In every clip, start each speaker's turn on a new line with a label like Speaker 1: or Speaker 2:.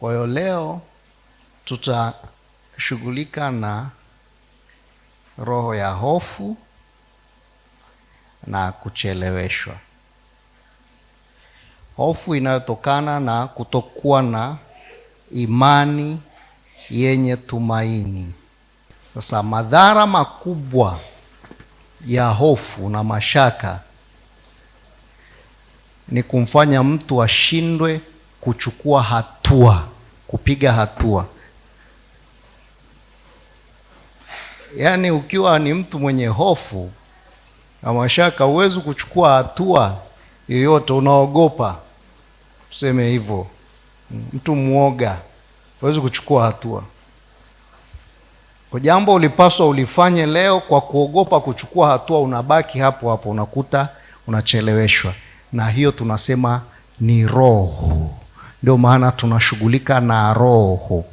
Speaker 1: Kwa hiyo leo tutashughulika na roho ya hofu na kucheleweshwa. Hofu inayotokana na kutokuwa na imani yenye tumaini. Sasa madhara makubwa ya hofu na mashaka ni kumfanya mtu ashindwe kuchukua hatua, kupiga hatua. Yaani ukiwa ni mtu mwenye hofu na mashaka, huwezi kuchukua hatua yoyote, unaogopa. Tuseme hivyo, mtu muoga, huwezi kuchukua hatua. Kwa jambo ulipaswa ulifanye leo, kwa kuogopa kuchukua hatua unabaki hapo hapo, unakuta unacheleweshwa. Na hiyo tunasema ni roho. Ndio maana tunashughulika na roho.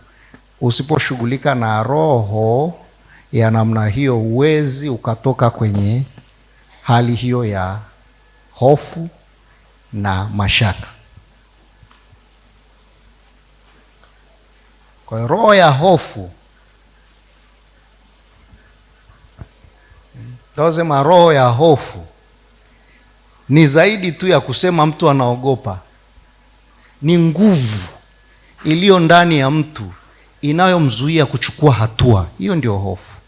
Speaker 1: Usiposhughulika na roho ya namna hiyo, huwezi ukatoka kwenye hali hiyo ya hofu na mashaka. Kwa hiyo roho ya hofu, tunasema roho ya hofu ni zaidi tu ya kusema mtu anaogopa. Ni nguvu iliyo ndani ya mtu inayomzuia kuchukua hatua. Hiyo ndio hofu,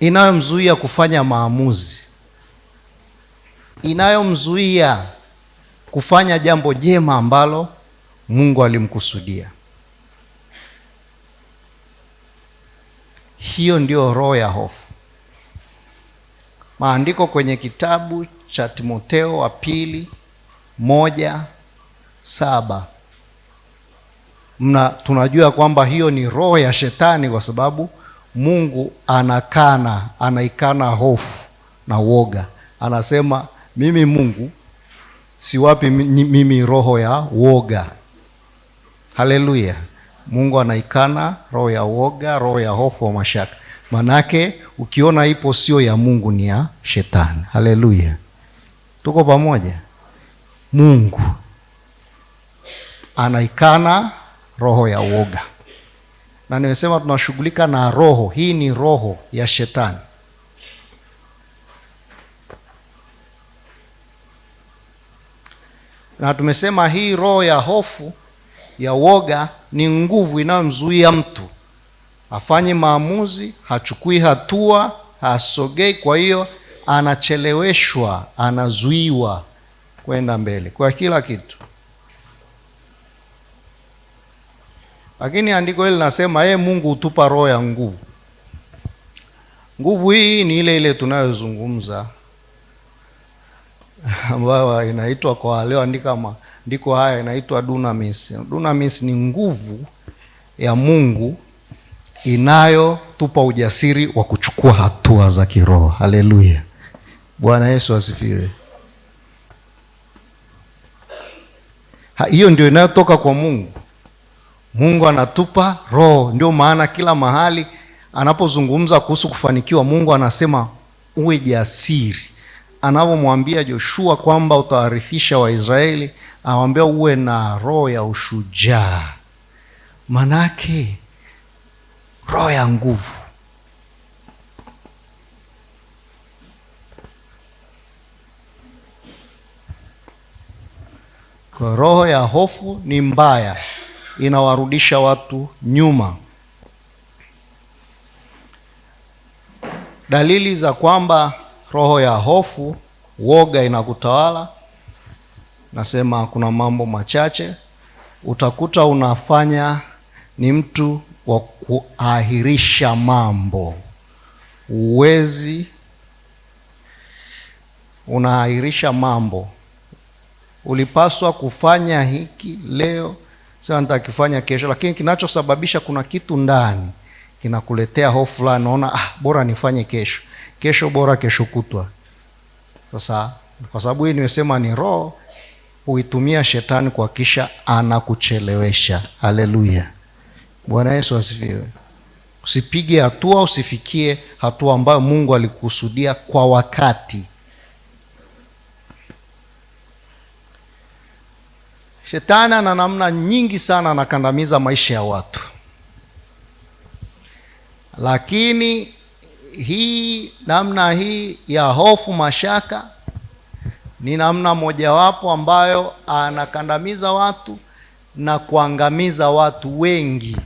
Speaker 1: inayomzuia kufanya maamuzi, inayomzuia kufanya jambo jema ambalo Mungu alimkusudia. Hiyo ndio roho ya hofu. Maandiko kwenye kitabu cha Timotheo wa pili 1:7, tunajua kwamba hiyo ni roho ya shetani, kwa sababu Mungu anaikana hofu na woga. Anasema mimi Mungu siwapi mimi roho ya woga. Haleluya. Mungu anaikana roho ya woga, roho ya hofu wa mashaka. Manake ukiona ipo sio ya Mungu, ni ya shetani. Haleluya. Tuko pamoja? Mungu anaikana roho ya woga. Na nimesema tunashughulika na roho. Hii ni roho ya shetani. Na tumesema hii roho ya hofu ya woga ni nguvu inayomzuia mtu afanye maamuzi, hachukui hatua, hasogei. Kwa hiyo anacheleweshwa, anazuiwa kwenda mbele kwa kila kitu. Lakini andiko hili linasema Mungu hutupa roho ya nguvu. Nguvu hii ni ile ile tunayozungumza, ambayo inaitwa kwa walioandika maandiko haya inaitwa dunamis. Dunamis ni nguvu ya Mungu inayotupa ujasiri wa kuchukua hatua za kiroho. Haleluya. Bwana Yesu asifiwe. Hiyo ndio inayotoka kwa Mungu. Mungu anatupa roho. Ndio maana kila mahali anapozungumza kuhusu kufanikiwa, Mungu anasema uwe jasiri. Anapomwambia Joshua kwamba utawarithisha Waisraeli, anamwambia uwe na roho ya ushujaa. Manake roho ya nguvu. Kwa roho ya hofu ni mbaya, inawarudisha watu nyuma. Dalili za kwamba roho ya hofu, woga inakutawala, nasema kuna mambo machache. Utakuta unafanya ni mtu wa kuahirisha mambo. Unaahirisha mambo. Ulipaswa kufanya hiki leo, sasa nitakifanya kesho. Lakini kinachosababisha, kuna kitu ndani kinakuletea hofu fulani. Naona bora nifanye kesho, kesho bora kesho kutwa. Sasa kwa sababu hii nimesema ni roho, huitumia shetani kuhakikisha anakuchelewesha. Haleluya. Bwana Yesu asifiwe. Usipige hatua, usifikie hatua ambayo Mungu alikusudia kwa wakati. Shetani ana namna nyingi sana anakandamiza maisha ya watu, lakini namna hii ya hofu, mashaka ni namna mojawapo ambayo anakandamiza watu na kuangamiza watu wengi.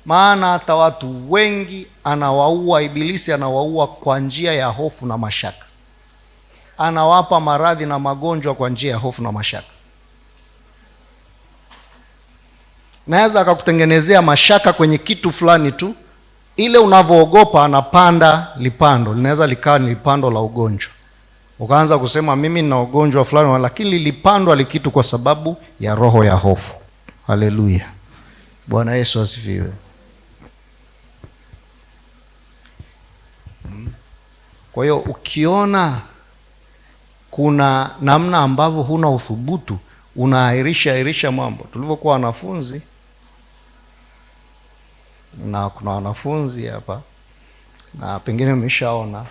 Speaker 1: Maana hata watu wengi anawaua, Ibilisi anawaua kwa njia ya hofu na mashaka. Anawapa maradhi na magonjwa kwa njia ya hofu na mashaka. Naweza akakutengenezea mashaka kwenye kitu fulani tu, ile unavyoogopa anapanda lipando, linaweza likawa ni lipando la ugonjwa. Ukaanza kusema mimi nina ugonjwa fulani, lakini lilipandwa likitu kwa sababu ya roho ya hofu. Haleluya. Bwana Yesu asifiwe. Kwa hiyo ukiona kuna namna ambavyo huna uthubutu, unaahirisha mambo. Tulivyokuwa wanafunzi, na kuna wanafunzi hapa na pengine mmeshaona,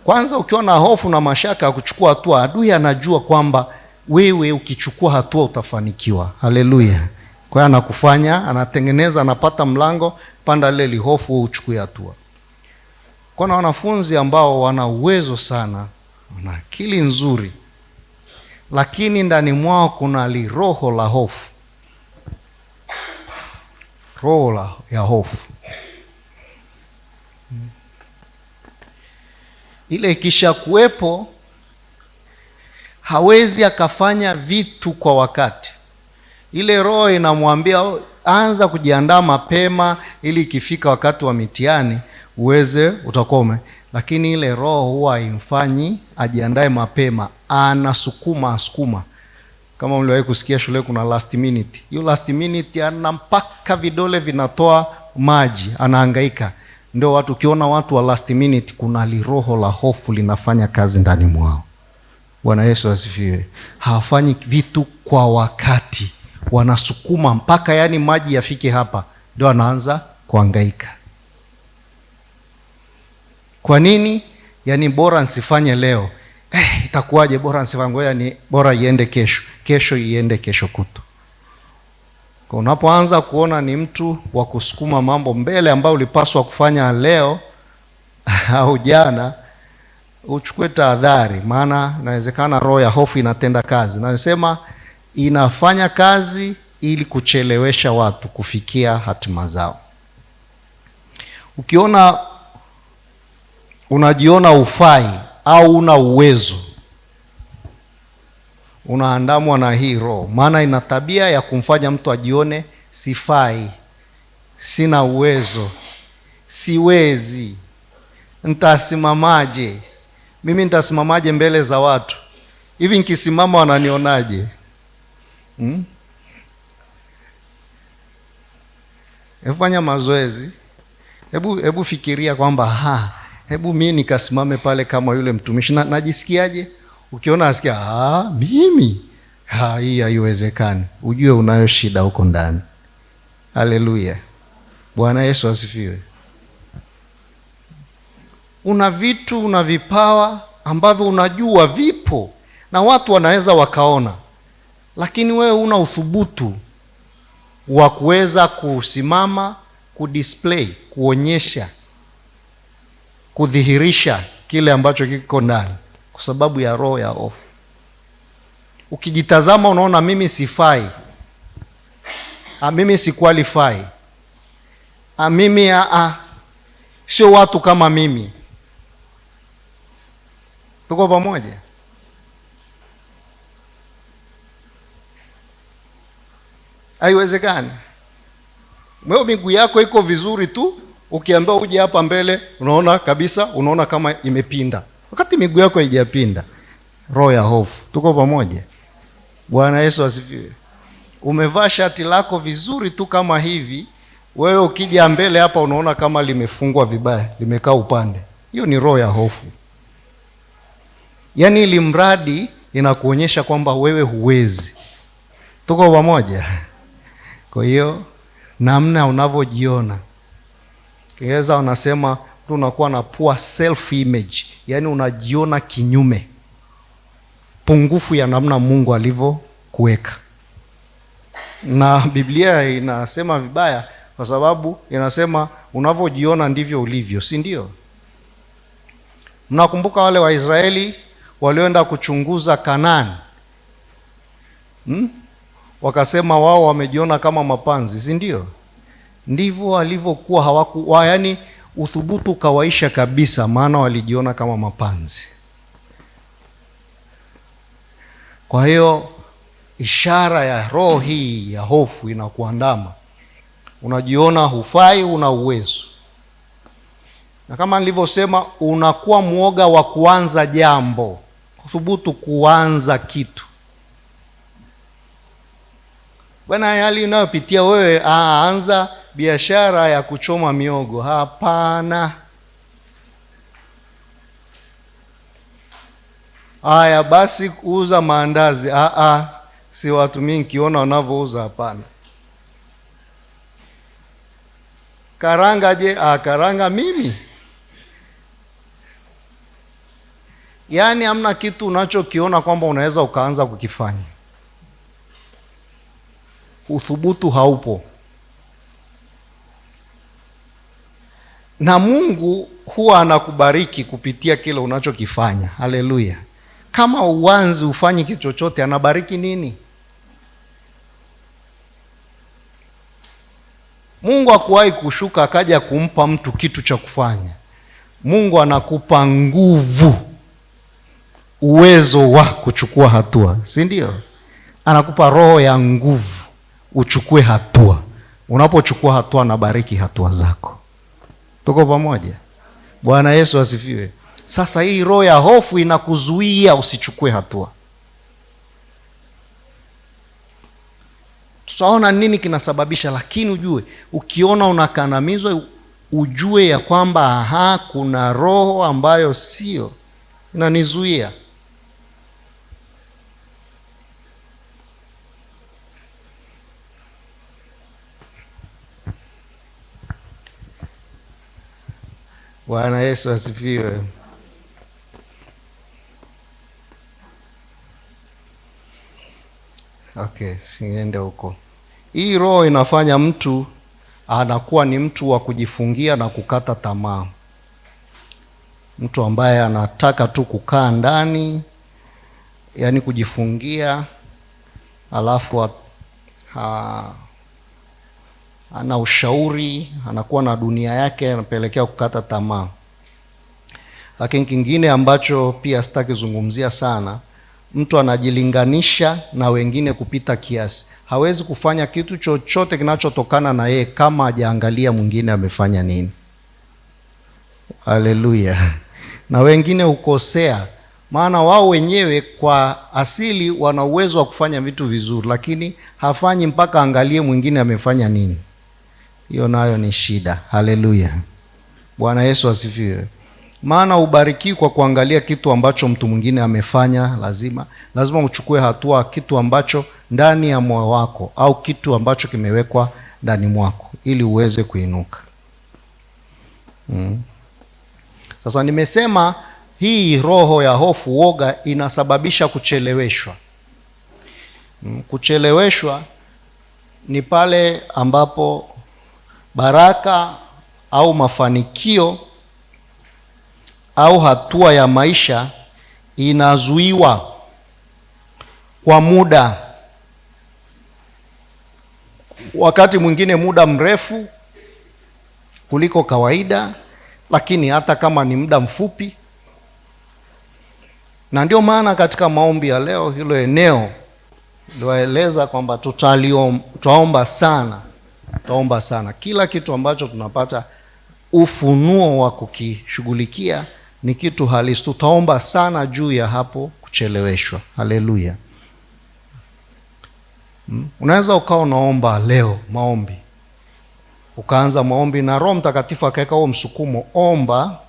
Speaker 1: kwanza ukiwa na hofu na mashaka ya kuchukua hatua, adui anajua kwamba wewe ukichukua hatua utafanikiwa. Haleluya. Kwa hiyo anakufanya, anatengeneza, anapata mlango, panda lile lihofu, uchukue hatua. Kuna wanafunzi ambao wana uwezo sana, wana akili nzuri, lakini ndani mwao kuna liroho la hofu, roho ya hofu. Ile ikisha kuwepo, hawezi akafanya vitu kwa wakati. Ile roho inamwambia anza kujiandaa mapema, ili ikifika wakati wa mitihani uweze utakome. Lakini ile roho huwa haimfanyi ajiandae mapema, anasukuma. Kama mliwahi kusikia shule kuna last minute. Hiyo last minute ana mpaka vidole vinatoa maji, anahangaika. Ndio watu, ukiona watu wa last minute, kuna liroho la hofu linafanya kazi ndani mwao. Bwana Yesu asifiwe. Hawafanyi vitu kwa wakati, wanasukuma mpaka yani maji yafike hapa, ndio anaanza kuhangaika. Kwa nini? Yani bora nsifanye leo, itakuwaje? Bora nsifanye, ngoja ni bora iende kesho iende kesho kutu. Kwa unapoanza kuona ni mtu wa kusukuma mambo mbele ambayo ulipaswa kufanya leo au jana, uchukue tahadhari, maana inawezekana roho ya hofu inatenda kazi. Nasema inafanya kazi ili kuchelewesha watu kufikia hatima zao. Ukiona unajiona ufai au una uwezo, unaandamwa na hii roho, maana ina tabia ya kumfanya mtu ajione sifai, sina uwezo, siwezi, nitasimamaje? Mimi nitasimamaje mbele za watu? Hivi nikisimama wananionaje? Fanya mazoezi. Hebu fikiria kwamba hebu mimi nikasimame pale kama yule mtumishi, najisikiaje? Ukiona asikia mimi hii haiwezekani, ujue unayo shida huko ndani. Haleluya. Bwana Yesu asifiwe. Una vitu, una vipawa ambavyo unajua vipo na watu wanaweza wakaona, lakini wewe una uthubutu wa kuweza kusimama, kudisplay, kuonyesha, kudhihirisha kile ambacho kiko ndani, kwa sababu ya roho ya hofu. Ukijitazama unaona mimi sifai, mimi si qualify, mimi sio watu kama mimi. Tuko pamoja? Haiwezekani. Wewe miguu yako iko vizuri tu, ukiambia uje hapa mbele unaona kabisa, unaona kama imepinda, wakati miguu yako haijapinda. Roho ya hofu. Tuko pamoja? Bwana Yesu asifiwe. Umevaa shati lako vizuri tu kama hivi, wewe ukija mbele hapa unaona kama limefungwa vibaya, limekaa upande. Hiyo ni roho ya hofu. Yaani ili mradi inakuonyesha kwamba wewe huwezi. Tuko pamoja? Kwa hiyo namna unavyojiona, kiweza unasema tu unakuwa na poor self image, yaani unajiona kinyume pungufu ya namna Mungu alivyokuweka. Na Biblia inasema vibaya kwa sababu inasema unavyojiona ndivyo ulivyo, si ndio? Mnakumbuka wale Waisraeli walioenda kuchunguza Kanaani? Wakasema wao wamejiona kama mapanzi, si ndio? Ndivyo walivyokuwa, yaani uthubutu kawaisha kabisa, maana walijiona kama mapanzi. Kwa hiyo ishara ya roho hii ya hofu inakuandama. Unajiona hufai, una uwezo. Na kama nilivyosema, unakuwa mwoga wa kuanza jambo, kuthubutu kuanza kitu. Bwana, hali unayopitia wewe, anza biashara ya kuchoma miogo. Hapana. Haya basi kuuza maandazi. Si watu mimi nikiona wanavyouza, hapana. Karanga je? Karanga mimi. Yaani hamna kitu unachokiona kwamba unaweza ukaanza kukifanya. Uthubutu haupo. Na Mungu huwa anakubariki kupitia kile unachokifanya. Haleluya. Kama uanzi ufanye kitu chochote, anabariki nini? Mungu hakuwahi kushuka akaja kumpa mtu kitu cha kufanya. Mungu anakupa nguvu, uwezo wa kuchukua hatua, si ndio? Anakupa roho ya nguvu uchukue hatua. Unapochukua hatua, anabariki hatua zako. Tuko pamoja? Bwana Yesu asifiwe. Sasa hii roho ya hofu inakuzuia usichukue hatua. Tutaona nini kinasababisha, lakini ujue, ukiona unakandamizwa, ujue ya kwamba kuna roho ambayo sio inanizuia. Bwana Yesu asifiwe. Okay, siende huko. Hii roho inafanya mtu anakuwa ni mtu wa kujifungia na kukata tamaa. Mtu ambaye anataka tu kukaa ndani, yaani kujifungia, alafu ana ushauri, anakuwa na dunia yake, anapelekea kukata tamaa. Lakini kingine ambacho pia sitaki zungumzia sana, mtu anajilinganisha na wengine kupita kiasi. Hawezi kufanya kitu chochote kinachotokana na yeye kama hajaangalia mwingine amefanya nini. Haleluya. Na wengine hukosea, maana wao wenyewe kwa asili wana uwezo wa kufanya vitu vizuri, lakini hafanyi mpaka angalie mwingine amefanya nini. Hiyo nayo ni shida. Haleluya. Bwana Yesu asifiwe. Maana ubariki kwa kuangalia kitu ambacho mtu mwingine amefanya. Lazima uchukue hatua, kitu ambacho ndani ya moyo wako, au kitu ambacho kimewekwa ndani mwako, ili uweze kuinuka. Sasa nimesema hii roho ya hofu, woga, inasababisha kucheleweshwa. Kucheleweshwa ni pale ambapo baraka au mafanikio au hatua ya maisha inazuiwa kwa muda, wakati mwingine muda mrefu kuliko kawaida, lakini hata kama ni muda mfupi. Na ndio maana katika maombi ya leo, hilo eneo niliwaeleza kwamba tutaomba sana. Kila kitu ambacho tunapata ufunuo wa kukishughulikia ni kitu halisi. Tutaomba sana juu ya hapo kucheleweshwa. Haleluya. Unaweza ukawa unaomba leo maombi, ukaanza maombi na Roho Mtakatifu akaweka huo msukumo, omba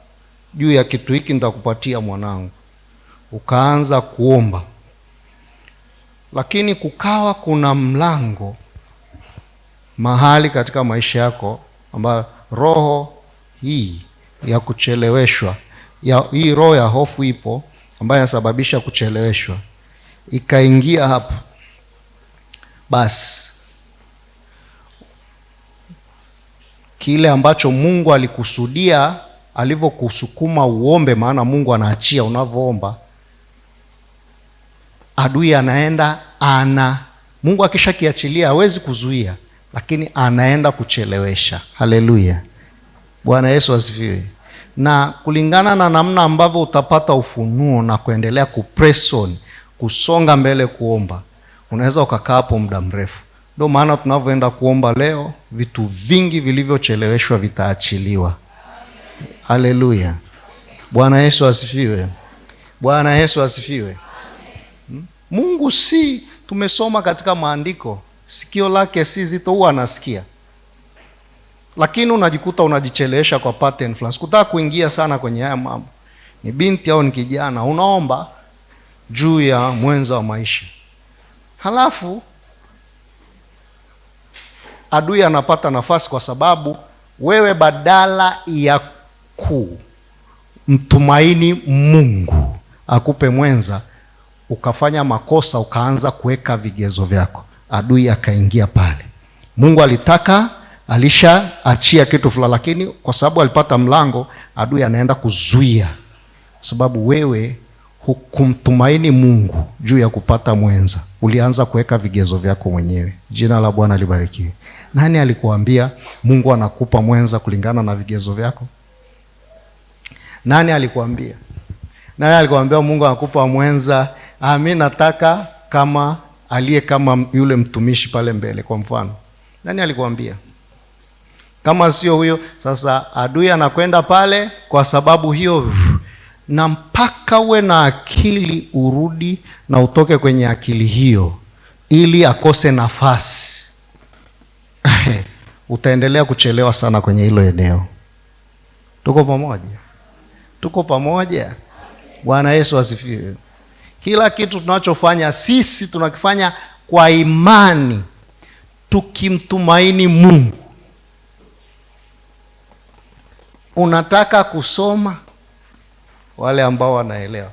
Speaker 1: juu ya kitu hiki nitakupatia mwanangu. Ukaanza kuomba, lakini kukawa kuna mlango mahali katika maisha yako ambayo roho hii ya kucheleweshwa, hii roho ya hofu ipo, ambayo inasababisha kucheleweshwa. ikaingia hapo, basi kile ambacho Mungu alikusudia, alivyokusukuma uombe, maana Mungu anaachia unavyoomba, adui anaenda Mungu akishakiachilia hawezi kuzuia, lakini anaenda kuchelewesha. Haleluya, Bwana Yesu asifiwe. Na kulingana na namna ambavyo utapata ufunuo na kuendelea kupress on, kusonga mbele kuomba, unaweza ukakaa hapo muda mrefu. Ndio maana tunavyoenda kuomba leo, vitu vingi vilivyocheleweshwa vitaachiliwa. Haleluya, Bwana Yesu asifiwe. Bwana Yesu asifiwe. Mungu si, tumesoma katika maandiko, sikio lake si zito, huwa anasikia, lakini unajikuta unajichelewesha kwa pattern fulani. Sikutaka kuingia sana kwenye haya mambo. Ni binti au ni kijana, unaomba juu ya mwenza wa maisha, halafu adui anapata nafasi, kwa sababu wewe badala ya kumtumaini Mungu akupe mwenza, ukafanya makosa, ukaanza kuweka vigezo vyako, adui akaingia pale. Mungu alitaka, alishaachia kitu fulani, lakini kwa sababu alipata mlango, adui anaenda kuzuia, sababu wewe hukumtumaini Mungu juu ya kupata mwenza, ulianza kuweka vigezo vyako mwenyewe. Jina la Bwana libarikiwe. Nani alikuambia Mungu anakupa mwenza kulingana na vigezo vyako? Nani alikuambia? Nani alikuambia Mungu anakupa mwenza, mimi nataka kama aliye kama yule mtumishi pale mbele kwa mfano? Nani alikuambia? Kama sio huyo, sasa adui anakwenda pale kwa sababu hiyo, na mpaka uwe na akili urudi na utoke kwenye akili hiyo ili akose nafasi. Utaendelea kuchelewa sana kwenye hilo eneo. Tuko pamoja? Tuko pamoja? Bwana Yesu asifiwe. Kila kitu tunachofanya sisi tunakifanya kwa imani, tukimtumaini Mungu. Unataka kusoma, wale ambao wanaelewa,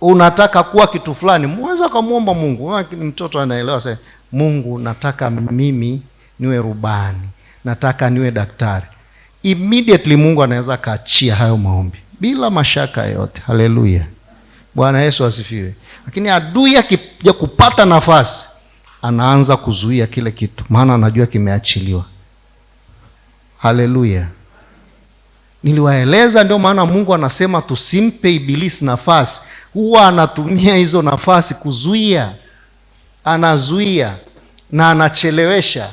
Speaker 1: unataka kuwa kitu fulani, mweza kumuomba Mungu. Mtoto anaelewa, sasa Mungu, nataka mimi niwe rubani, nataka niwe daktari. Immediately Mungu anaweza kaachia hayo maombi bila mashaka yote. Haleluya, Bwana Yesu asifiwe. Lakini adui akija kupata nafasi, anaanza kuzuia kile kitu, maana anajua kimeachiliwa. Haleluya. Niliwaeleza, ndio maana Mungu anasema tusimpe ibilisi nafasi. Huwa anatumia hizo nafasi kuzuia, anazuia na anachelewesha.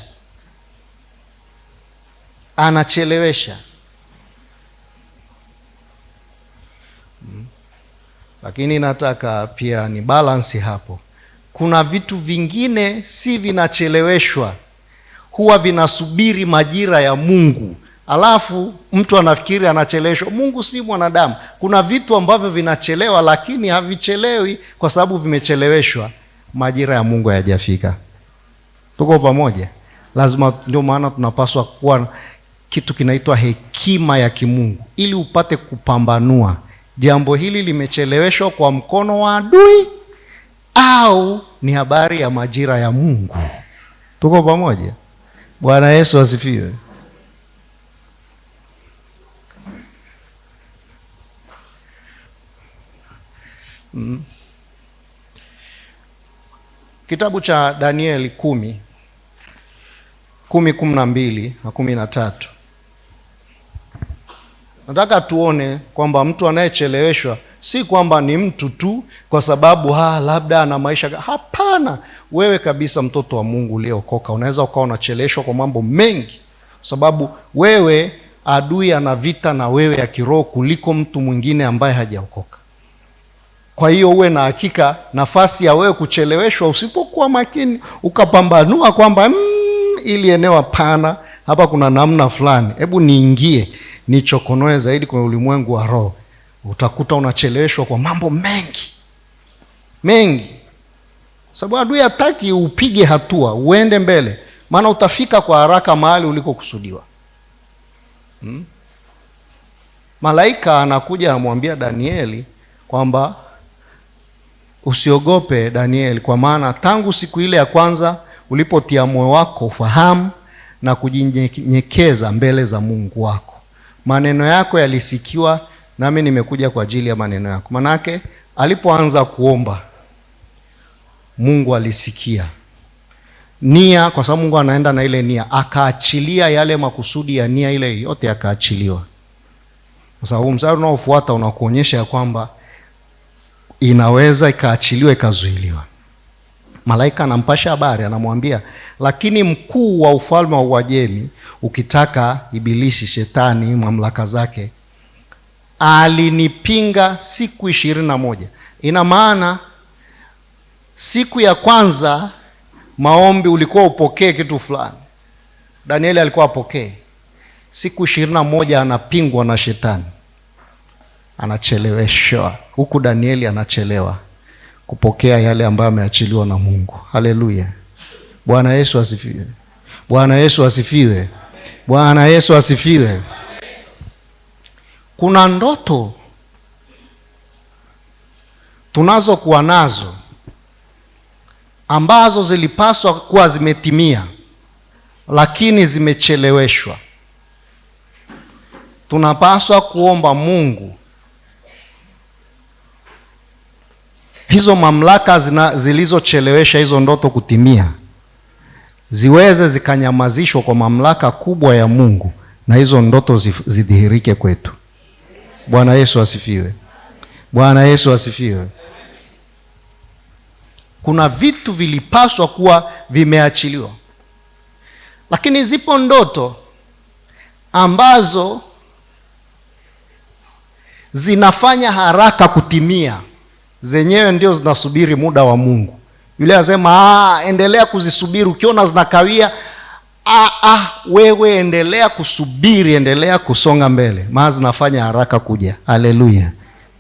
Speaker 1: Lakini nataka pia ni balance hapo. Kuna vitu vingine si vinacheleweshwa, huwa vinasubiri majira ya Mungu. Alafu mtu anafikiri anacheleweshwa. Mungu si mwanadamu. Kuna vitu ambavyo vinachelewa, lakini havichelewi kwa sababu vimecheleweshwa, majira ya Mungu hayajafika. Tuko pamoja? Lazima, ndio maana tunapaswa kuwa kitu kinaitwa hekima ya kimungu, ili upate kupambanua jambo hili limecheleweshwa kwa mkono wa adui au ni habari ya majira ya Mungu. Tuko pamoja? Bwana Yesu asifiwe. Kitabu cha Danieli 10:12 na 13. Nataka tuone kwamba mtu anayecheleweshwa si kwamba ni mtu tu kwa sababu labda ana maisha. Hapana, wewe kabisa mtoto wa Mungu uliokoka unaweza ukawa unacheleweshwa kwa mambo mengi, sababu wewe adui ana vita na wewe ya kiroho kuliko mtu mwingine ambaye hajaokoka. Kwa hiyo uwe na hakika nafasi ya wewe kucheleweshwa, usipokuwa makini ukapambanua kwamba ili eneo hapana, hapa kuna namna fulani, hebu niingie nichokonoe zaidi kwenye ulimwengu wa roho, utakuta unacheleweshwa kwa mambo mengi. Sababu adui hataki upige hatua uende mbele, maana utafika kwa haraka mahali ulikokusudiwa. Malaika anakuja anamwambia Danieli kwamba Usiogope Danieli, kwa maana tangu siku ile ya kwanza ulipotia moyo wako ufahamu na kujinyenyekeza mbele za Mungu wako, maneno yako yalisikiwa, nami nimekuja kwa ajili ya maneno yako. Manake alipoanza kuomba Mungu alisikia nia, kwa sababu Mungu anaenda na ile nia, akaachilia yale makusudi ya nia ile yote, akaachiliwa. Sasa huu mstari unaofuata unakuonyesha ya kwamba inaweza ikaachiliwa, ikazuiliwa. Malaika anampasha habari, anamwambia, lakini mkuu wa ufalme wa Uajemi, ukitaka Ibilisi, shetani, mamlaka zake, alinipinga siku 21. Ina maana siku ya kwanza maombi ulikuwa upokee kitu fulani, Danieli alikuwa apokee. Siku 21 anapingwa na shetani, anacheleweshwa. Huku Danieli anachelewa kupokea yale ambayo ameachiliwa na Mungu. Haleluya! Bwana Yesu asifiwe. Bwana Yesu asifiwe. Bwana Yesu asifiwe. Kuna ndoto tunazokuwa nazo ambazo zilipaswa kuwa zimetimia, lakini zimecheleweshwa. Tunapaswa kuomba Mungu hizo mamlaka zilizochelewesha hizo ndoto kutimia ziweze zikanyamazishwa kwa mamlaka kubwa ya Mungu, na hizo ndoto zidhihirike kwetu. Bwana Yesu asifiwe. Bwana Yesu asifiwe. Kuna vitu vilipaswa kuwa vimeachiliwa, lakini zipo ndoto ambazo zinafanya haraka kutimia, zenyewe ndio zinasubiri muda wa Mungu. Yule anasema endelea kuzisubiri, ukiona zinakawia wewe endelea kusubiri, endelea kusonga mbele, maana zinafanya haraka kuja. Haleluya.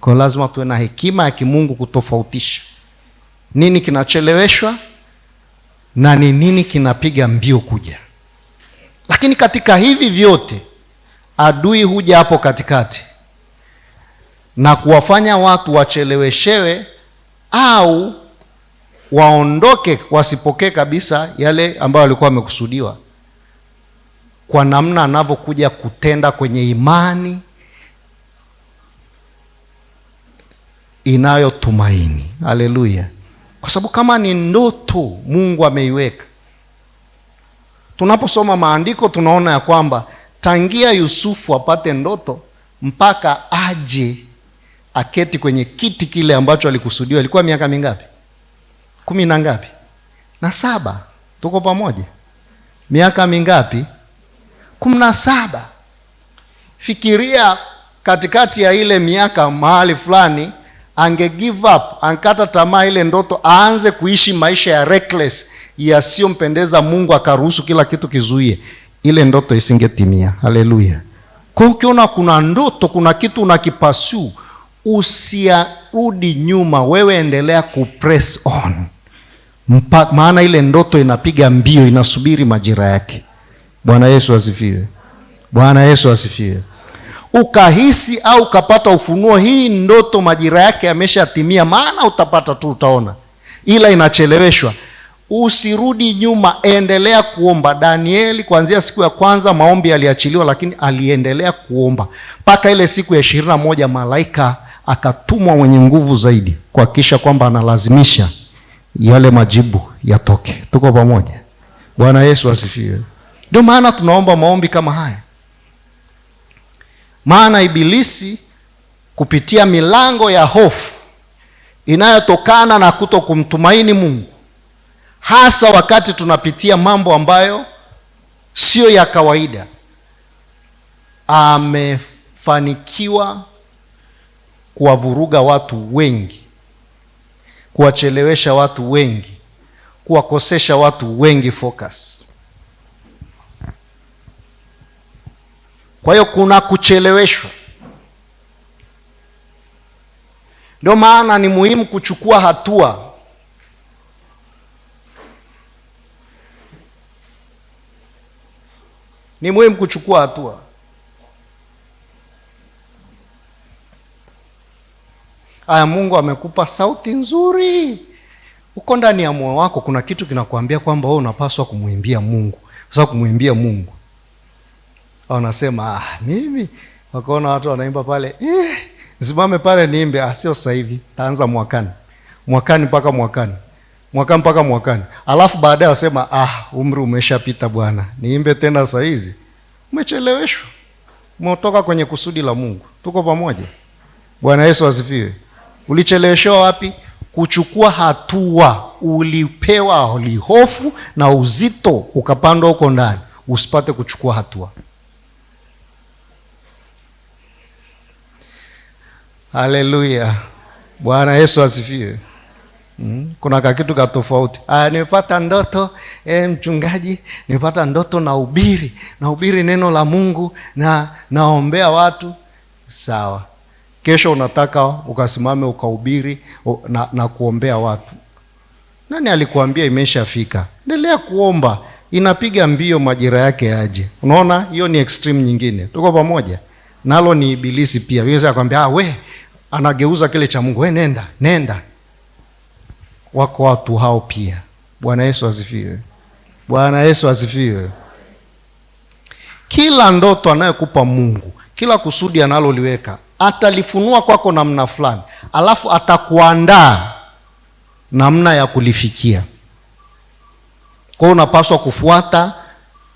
Speaker 1: Kwa lazima tuwe na hekima ya kimungu kutofautisha nini kinacheleweshwa na ni nini kinapiga mbio kuja. Lakini katika hivi vyote adui huja hapo katikati na kuwafanya watu wacheleweshewe au waondoke, wasipokee kabisa yale ambayo walikuwa wamekusudiwa, kwa namna anavyokuja kutenda kwenye imani inayotumaini. Haleluya. Kwa sababu kama ni ndoto Mungu ameiweka, tunaposoma maandiko tunaona ya kwamba tangia Yusufu apate ndoto mpaka aje aketi kwenye kiti kile ambacho alikusudiwa, ilikuwa miaka mingapi? 10 na ngapi? Na 7. Tuko pamoja? Miaka mingapi? 17. Fikiria katikati ya ile miaka mahali fulani ange give up, ankata tamaa ile ndoto, aanze kuishi maisha ya reckless yasiyompendeza Mungu, akaruhusu kila kitu kizuie, ile ndoto isingetimia. Haleluya. Kwa hiyo ukiona kuna ndoto, kuna kitu unakipasu, usiarudi nyuma, wewe endelea kupress on, maana ile ndoto inapiga mbio, inasubiri majira yake. Bwana Yesu asifiwe. Bwana Yesu asifiwe. Ukahisi au ukapata ufunuo, hii ndoto majira yake yameshatimia, maana utapata tu, utaona, ila inacheleweshwa, usirudi nyuma, endelea kuomba. Danieli kuanzia siku ya kwanza maombi yaliachiliwa, lakini aliendelea kuomba mpaka ile siku ya 21 malaika akatumwa mwenye nguvu zaidi kuhakikisha kwamba analazimisha yale majibu yatoke. Tuko pamoja? Bwana Yesu asifiwe. Ndio maana tunaomba maombi kama haya, maana Ibilisi kupitia milango ya hofu inayotokana na kutokumtumaini Mungu, hasa wakati tunapitia mambo ambayo sio ya kawaida, amefanikiwa kuwavuruga watu wengi, kuwachelewesha watu wengi, kuwakosesha watu wengi focus. Kwa hiyo kuna kucheleweshwa. Ndio maana ni muhimu kuchukua hatua. Ni muhimu kuchukua hatua. Aya, Mungu amekupa sauti nzuri. Uko ndani ya moyo wako kuna kitu kinakuambia kwamba wewe unapaswa kumwimbia Mungu. Sasa kumwimbia Mungu. Au unasema mimi wakaona watu wanaimba pale, simame pale niimbe. Sio sasa hivi, taanza mwakani. Mwakani mpaka mwakani. Mwaka mpaka mwakani. Alafu baadaye wasema umri umeshapita bwana. Niimbe tena saa hizi. Umecheleweshwa. Umetoka kwenye kusudi la Mungu. Tuko pamoja. Bwana Yesu asifiwe. Ulicheleweshwa wapi? Kuchukua hatua. Ulipewa hofu na uzito ukapandwa huko ndani. Usipate kuchukua hatua. Haleluya. Bwana Yesu asifiwe. Kuna kakitu ka tofauti. Nimepata ndoto mchungaji, nimepata ndoto na ubiri neno la Mungu na naombea watu. Sawa. Kesho unataka ukasimame ukahubiri na kuombea watu. Nani alikuambia imeshafika? Endelea kuomba. Inapiga mbio majira yake yaje. Unaona, hiyo ni extreme nyingine. Tuko pamoja? Nalo ni ibilisi pia. Yeye anakuambia we, anageuza kile cha Mungu. We nenda. Wako watu hao pia. Bwana Yesu asifiwe. Bwana Yesu asifiwe. Kila ndoto anayokupa Mungu, kila kusudi analoliweka, atalifunua kwako namna fulani, alafu atakuandaa namna ya kulifikia. Kwa hiyo unapaswa kufuata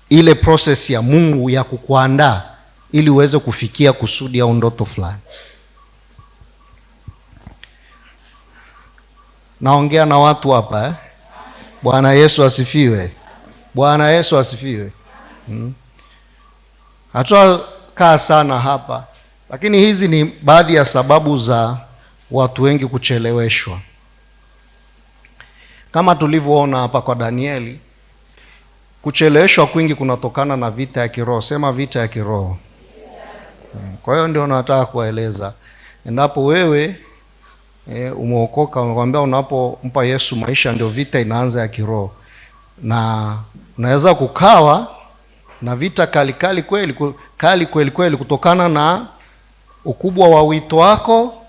Speaker 1: ile process ya Mungu ya kukuandaa ili uweze kufikia kusudi au ndoto fulani. Naongea na watu hapa Bwana Yesu asifiwe. Bwana Yesu asifiwe. Hatukaa sana hapa, lakini hizi ni baadhi ya sababu za watu wengi kucheleweshwa. Kama tulivyoona hapa kwa Danieli, kucheleweshwa kwingi kunatokana na vita ya kiroho. Sema vita ya kiroho. Kwa hiyo ndio nataka kueleza. Endapo wewe umeokoka, unakwambia unapompa Yesu maisha ndio vita inaanza ya kiroho. Na unaweza kukawa na vita kali kweli kutokana na ukubwa wa wito wako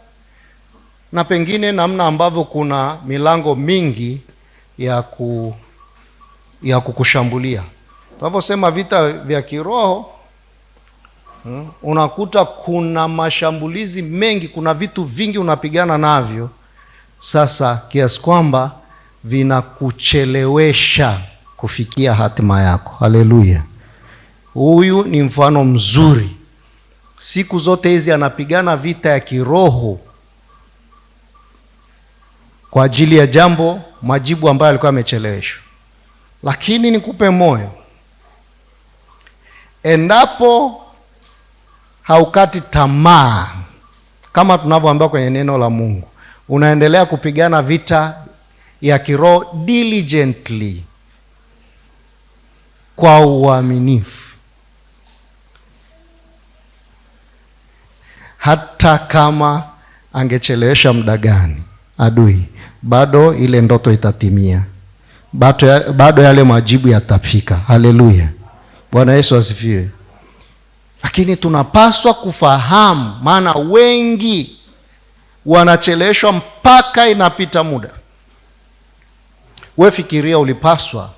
Speaker 1: na pengine namna ambavyo kuna milango mingi ya kukushambulia. Tunaposema vita vya kiroho, unakuta kuna mashambulizi mengi, kuna vitu vingi unapigana navyo. Sasa kiasi kwamba vinakuchelewesha kufikia hatima yako. Haleluya. Huyu ni mfano mzuri. Siku zote hizi anapigana vita ya kiroho kwa ajili ya majibu ambayo alikuwa amecheleweshwa. Lakini nikupe moyo, endapo haukati tamaa, kama tunavyoambiwa kwenye neno la Mungu, unaendelea kupigana vita ya kiroho diligently, kwa uaminifu, hata kama angechelewesha muda gani adui, bado ile ndoto itatimia, bado yale majibu yatafika. Haleluya. Bwana Yesu asifiwe. Lakini tunapaswa kufahamu, maana wengi wanacheleweshwa mpaka inapita muda. Wewe fikiria, ulipaswa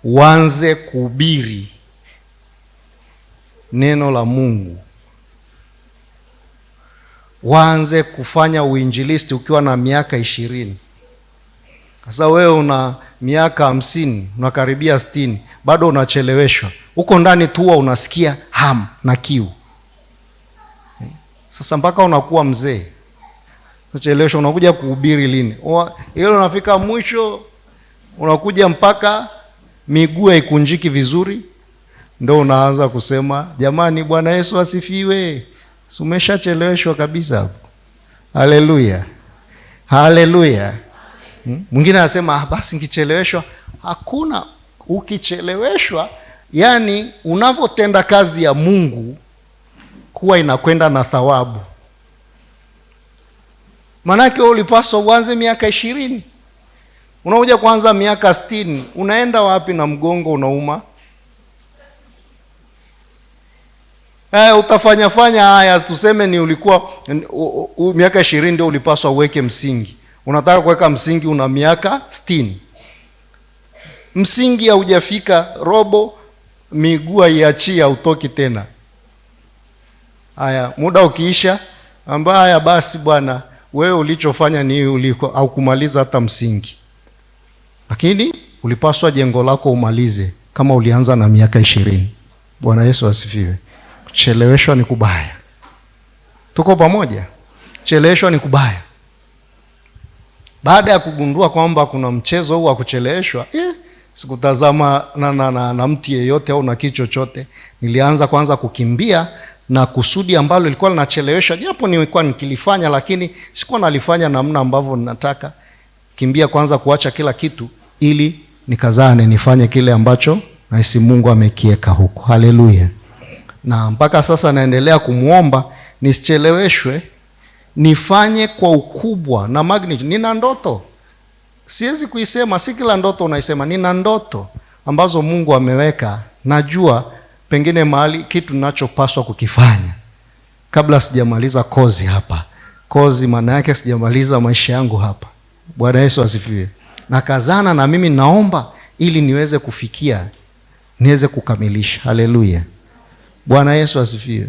Speaker 1: uanze kuhubiri neno la Mungu, uanze kufanya uinjilisti ukiwa na miaka 20. Sasa wewe una miaka 50, unakaribia 60, bado unacheleweshwa. Uko ndani tu unasikia hamu na kiu. Sasa mpaka unakuwa mzee, unacheleweshwa. Unakuja kuhubiri lini? Hilo unafika mwisho, unakuja mpaka miguu haikunjiki vizuri, ndio unaanza kusema jamani, Bwana Yesu asifiwe. Umeshacheleweshwa kabisa hapo. Haleluya. Haleluya. Mwingine anasema basi nikicheleweshwa. Hakuna. Ukicheleweshwa, yani unavyotenda kazi ya Mungu kuwa inakwenda na thawabu. Manake ulipaswa uanze miaka 20. Unakuja kuanza miaka 60, unaenda wapi na mgongo unauma? Utafanya fanya haya, tuseme ni ulikuwa miaka 20 ndio ulipaswa uweke msingi. Unataka kuweka msingi una miaka 60. Msingi haujafika robo, miguu haiachia, utoki tena. Haya, muda ukiisha, haya basi bwana, wewe ulichofanya ni uliko au kumaliza hata msingi. Lakini ulipaswa jengo lako umalize kama ulianza na miaka 20. Bwana Yesu asifiwe. Kucheleweshwa ni kubaya. Tuko pamoja? Cheleweshwa ni kubaya. Baada ya kugundua kwamba kuna mchezo huu wa kucheleweshwa, sikutazama na mtu yeyote au na kitu chochote. Nilianza kwanza kukimbia na kusudi ambalo lilikuwa linachelewesha, japo nilikuwa nikilifanya lakini sikuwa nalifanya namna ambavyo ninataka. Kimbia kwanza kuacha kila kitu ili nikazane nifanye kile ambacho nahisi Mungu amekiweka huko. Haleluya. Na mpaka sasa naendelea kumuomba nisicheleweshwe, nifanye kwa ukubwa na magnitude. Nina ndoto. Siwezi kuisema, si kila ndoto unaisema. Nina ndoto ambazo Mungu ameweka. Najua pengine mahali kitu ninachopaswa kukifanya kabla sijamaliza kozi hapa. Kozi maana yake sijamaliza maisha yangu hapa. Bwana Yesu asifiwe. Nakazana na mimi naomba ili niweze kufikia, niweze kukamilisha. Haleluya. Bwana Yesu asifiwe.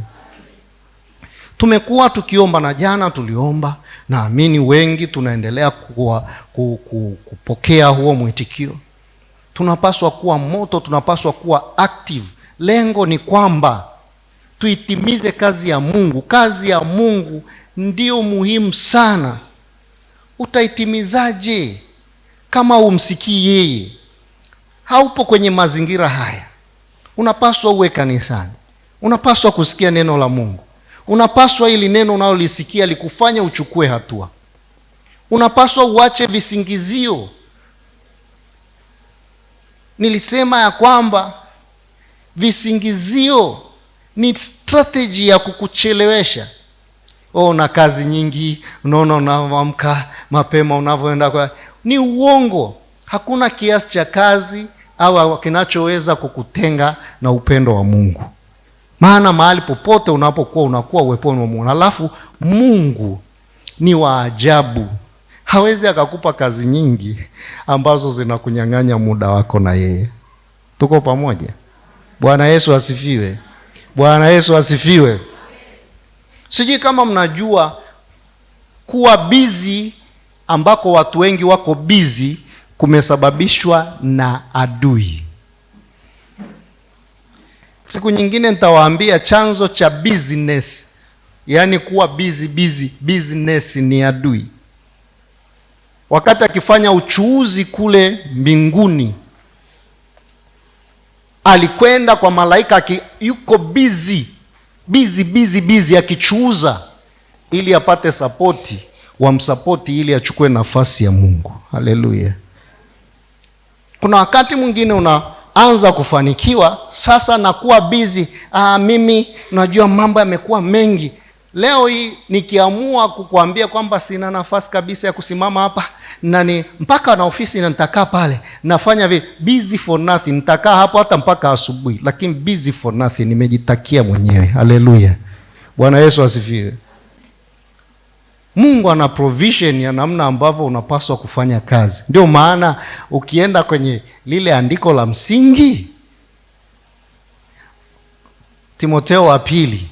Speaker 1: Tumekuwa tukiomba na jana tuliomba, naamini wengi tunaendelea kupokea huo mwitikio. Tunapaswa kuwa moto, tunapaswa kuwa active. Lengo ni kwamba tuitimize kazi ya Mungu. Kazi ya Mungu ndio muhimu sana. Utaitimizaje kama umsikii yeye? Haupo kwenye mazingira haya. Unapaswa uwe kanisani. Unapaswa kusikia neno la Mungu. Unapaswa ili neno unalolisikia likufanya uchukue hatua. Unapaswa uache visingizio. Nilisema ya kwamba visingizio ni strategy ya kukuchelewesha. Na kazi nyingi, unaona unaamka mapema unavyoenda kwa ni uongo. Hakuna kiasi cha kazi au kinachoweza kukutenga na upendo wa Mungu. Maana mahali popote unapokuwa unakuwa uweponi wa Mungu. Alafu Mungu ni wa ajabu. Hawezi akakupa kazi nyingi ambazo zinakunyang'anya muda wako na yeye. Tuko pamoja? Bwana Yesu asifiwe. Bwana Yesu asifiwe. Sijui kama mnajua kuwa busy ambako watu wengi wako busy kumesababishwa na adui. Siku nyingine nitawaambia chanzo cha business, yaani kuwa business ni adui. Wakati akifanya uchuuzi kule mbinguni, alikwenda kwa malaika yuko busy akichuuza ili apate sapoti, wamsapoti ili achukue nafasi ya Mungu. Haleluya. Kuna wakati mwingine unaanza kufanikiwa, sasa nakuwa busy. Mimi najua mambo yamekuwa mengi. Leo hii nikiamua kukuambia kwamba sina nafasi kabisa ya kusimama hapa na mpaka na ofisi na nitakaa pale, nafanya busy for nothing, nitakaa hapo hata mpaka asubuhi, lakini busy for nothing, nimejitakia mwenyewe. Haleluya. Bwana Yesu asifiwe. Mungu ana provision ya namna ambavyo unapaswa kufanya kazi. Ndio maana ukienda kwenye lile andiko la msingi, Timotheo wa pili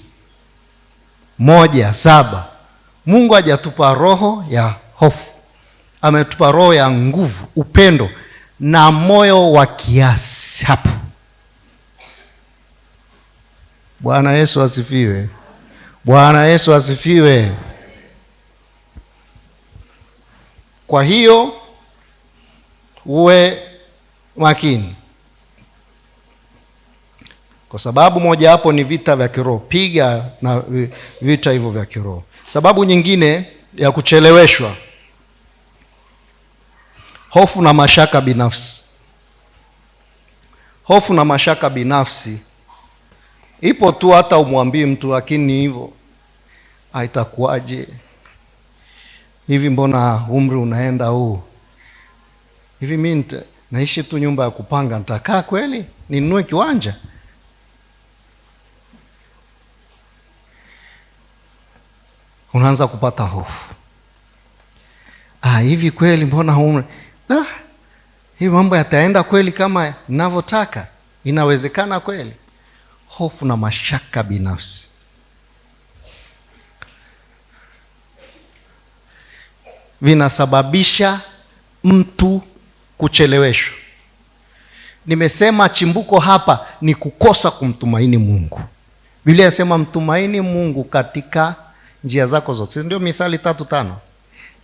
Speaker 1: 1:7, Mungu hajatupa roho ya hofu, ametupa roho ya nguvu, upendo na moyo wa kiasi. Hapo Bwana Yesu asifiwe. Bwana Yesu asifiwe. Kwa hiyo uwe makini, kwa sababu moja hapo ni vita vya kiroho. Piga na vita hivyo vya kiroho. Sababu nyingine ya kucheleweshwa, hofu na mashaka binafsi. Hofu na mashaka binafsi ipo tu, hata umwambie mtu, lakini hivyo haitakuwaje hivi, mbona umri unaenda huu hivi, mimi naishi tu nyumba ya kupanga, nitakaa kweli? Ninunue kiwanja? unaanza kupata hofu. Hivi kweli mbona hii mambo yataenda kweli kama ninavyotaka? Inawezekana kweli? Hofu na mashaka binafsi vinasababisha mtu kucheleweshwa. Nimesema chimbuko hapa ni kukosa kumtumaini Mungu. Biblia inasema mtumaini Mungu katika njia zako zote. Ndio Mithali 3:5.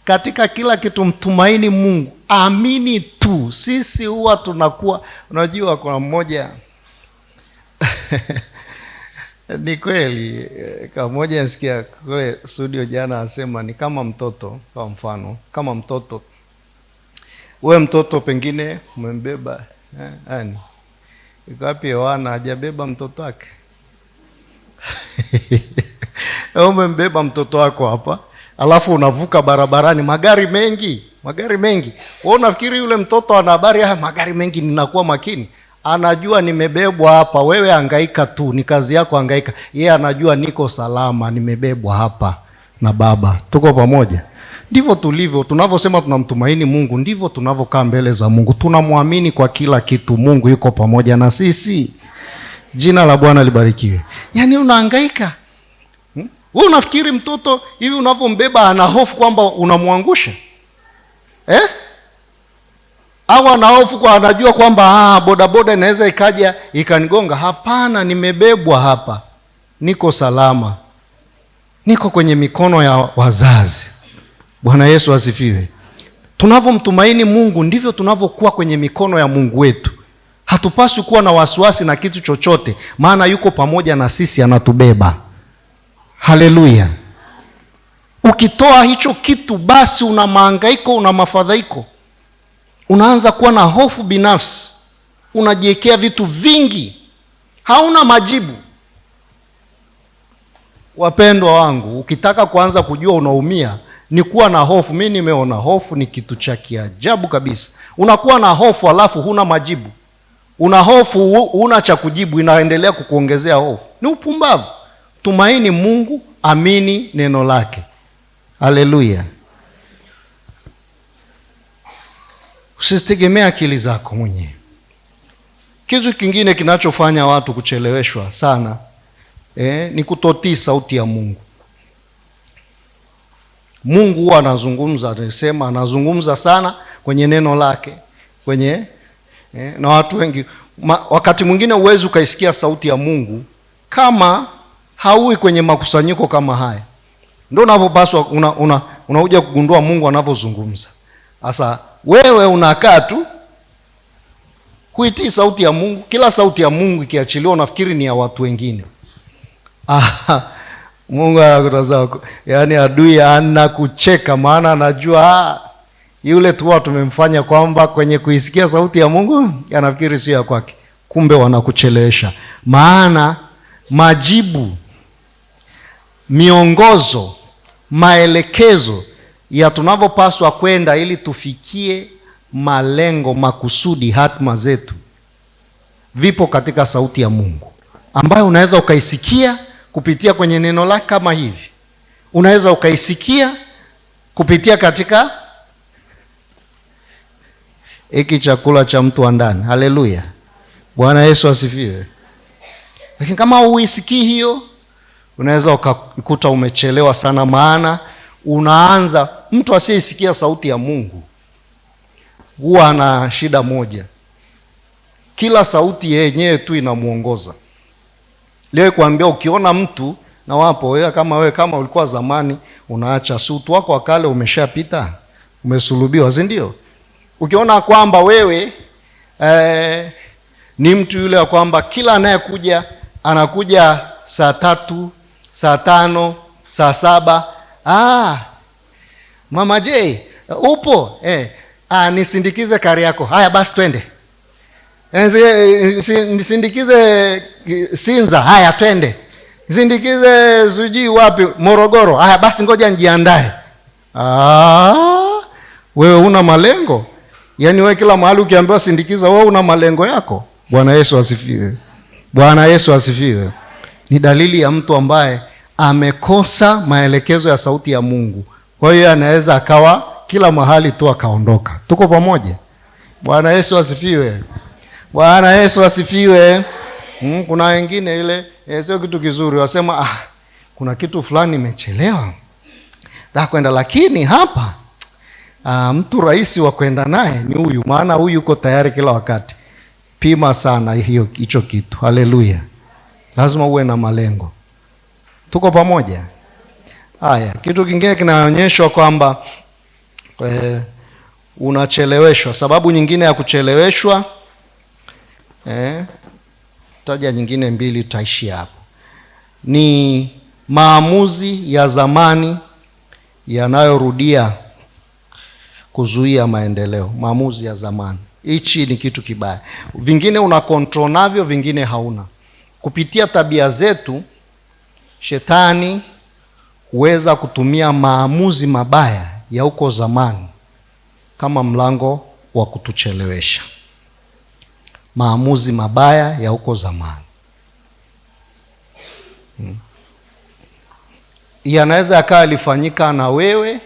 Speaker 1: Katika kila kitu mtumaini Mungu, amini tu. Sisi huwa tunakuwa, unajua kuna mmoja ni kweli, kama mmoja nasikia kule studio jana asema ni kama mtoto, kwa mfano kama mtoto. Wewe mtoto pengine umembeba iko wapi Yohana, hajabeba mtoto wake umembeba mtoto wako hapa, alafu unavuka barabarani, magari mengi. Wewe unafikiri yule mtoto ana habari magari mengi, ninakuwa makini, anajua nimebebwa hapa. Wewe hangaika tu, ni kazi yako hangaika. Yeye anajua niko salama, nimebebwa hapa na Baba. Tuko pamoja? Ndivyo tulivyo, tunavyosema tunamtumaini Mungu, ndivyo tunavyokaa mbele za Mungu. Tunamwamini kwa kila kitu. Mungu yuko pamoja na sisi. Jina la Bwana libarikiwe. Yaani unahangaika. Wewe unafikiri mtoto hivi unavyombeba ana hofu kwamba unamwangusha? Au ana hofu kwa anajua kwamba bodaboda inaweza ikaja ikanigonga? Hapana, nimebebwa hapa. Niko salama. Niko kwenye mikono ya wazazi. Bwana Yesu asifiwe. Tunavyomtumaini Mungu ndivyo tunavyokuwa kwenye mikono ya Mungu wetu. Hatupaswi kuwa na wasiwasi na kitu chochote, maana yuko pamoja na sisi, anatubeba. Haleluya. Ukitoa hicho kitu, basi una mahangaiko, una mafadhaiko, unaanza kuwa na hofu binafsi, unajiwekea vitu vingi, hauna majibu. Wapendwa wangu, ukitaka kuanza kujua unaumia ni kuwa na hofu. Mimi nimeona hofu ni kitu cha kiajabu kabisa. Unakuwa na hofu alafu huna majibu. Una hofu, huna cha kujibu, inaendelea kukuongezea hofu. Ni upumbavu. Tumaini Mungu, amini neno lake. Haleluya. Usitegemea akili zako mwenyewe. Kitu kingine kinachofanya watu kucheleweshwa sana ni kutotii sauti ya Mungu. Mungu huwa anazungumza, anasema anazungumza sana kwenye neno lake, kwenye na watu wengi wakati mwingine huwezi ukaisikia sauti ya Mungu kama haui kwenye makusanyiko kama haya. Ndio unapopaswa unakuja kugundua Mungu anavyozungumza. Sasa wewe unakaa tu huitii sauti ya Mungu. Kila sauti ya Mungu ikiachiliwa unafikiri ni ya watu wengine. Mungu anakutazama, yaani adui anakucheka, maana anajua yule tu tumemfanya kwamba kwenye kuisikia sauti ya Mungu anafikiri sio ya kwake. Kumbe wanakuchelewesha. Maana majibu, miongozo, maelekezo ya tunavyopaswa kwenda ili tufikie malengo, makusudi, hatma zetu vipo katika sauti ya Mungu, ambayo unaweza ukaisikia kupitia kwenye neno lake kama hivi. Unaweza ukaisikia kupitia katika hiki chakula cha mtu wa ndani. Haleluya. Bwana Yesu asifiwe. Lakini kama huisikii hiyo, unaweza ukakuta umechelewa sana. Maana unaanza, mtu asiyesikia sauti ya Mungu huwa ana shida moja. Kila sauti yenyewe tu inamuongoza. Leo kuambia ukiona mtu na wapo wewe kama ulikuwa zamani unaacha sutu wako wakale umeshapita, umesulubiwa, si ndio? Ukiona kwamba wewe ni mtu yule wa kwamba kila anayekuja anakuja saa 3, saa 5, saa 7. Mama J, upo? Nisindikize kari yako. Haya basi twende. Nisindikize Sinza. Haya twende. Nisindikize sijui wapi, Morogoro. Haya basi ngoja njiandae. Wewe una malengo? Yaani wewe kila mahali ukiambiwa sindikiza, wewe una malengo yako? Bwana Yesu asifiwe. Bwana Yesu asifiwe. Ni dalili ya mtu ambaye amekosa maelekezo ya sauti ya Mungu. Kwa hiyo anaweza akawa kila mahali tu akaondoka. Tuko pamoja? Bwana Yesu asifiwe. Bwana Yesu asifiwe. Kuna wengine ile sio kitu kizuri, wasema kuna kitu fulani imechelewa kwenda, lakini hapa mtu rahisi wa kwenda naye ni huyu, maana huyu yuko tayari kila wakati. Pima sana hicho kitu. Haleluya. Lazima uwe na malengo. Tuko pamoja? Haya, kitu kingine kinaonyeshwa kwamba unacheleweshwa. Sababu nyingine ya kucheleweshwa, taja nyingine 2 tutaishia hapo, ni maamuzi ya zamani yanayorudia kuzuia maendeleo. Maamuzi ya zamani, hichi ni kitu kibaya. Vingine una control navyo, vingine hauna. Kupitia tabia zetu, shetani huweza kutumia maamuzi mabaya ya huko zamani kama mlango wa kutuchelewesha. Maamuzi mabaya ya huko zamani yanaweza yakawa yalifanyika na wewe,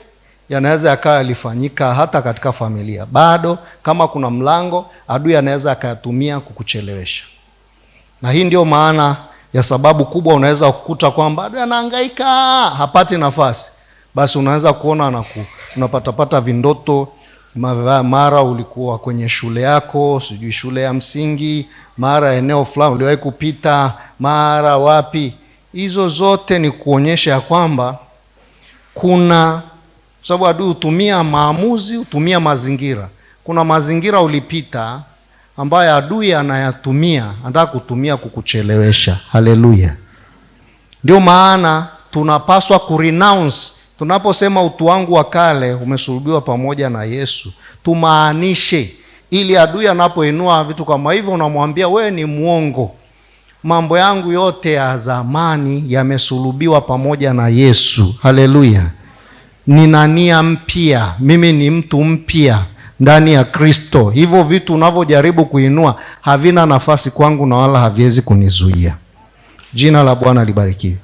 Speaker 1: yanaweza yakawa yalifanyika hata katika familia. Bado kama kuna mlango, adui anaweza akayatumia kukuchelewesha. Na hii ndio maana ya sababu kubwa unaweza kukuta kwamba adui anahangaika, hapati nafasi. Basi unaweza kuona unapatapata vindoto, mara ulikuwa kwenye shule yako, sijui shule ya msingi, mara eneo fulani uliwahi kupita, mara wapi. Hizo zote ni kuonyesha ya kwamba kuna, sababu adui hutumia maamuzi, hutumia mazingira. Kuna mazingira ulipita ambayo adui anayatumia, anataka kutumia kukuchelewesha. Haleluya. Ndio maana tunapaswa kurenounce. Tunaposema utu wangu wa kale umesulubiwa pamoja na Yesu, tumaanishe, ili adui anapoinua vitu kama hivyo, unamwambia wewe ni mwongo. Mambo yangu yote ya zamani yamesulubiwa pamoja na Yesu. Haleluya. Nina nia mpya, mimi ni mtu mpya ndani ya Kristo. Hivyo vitu unavyojaribu kuinua havina nafasi kwangu na wala haviwezi kunizuia. Jina la Bwana libarikiwe.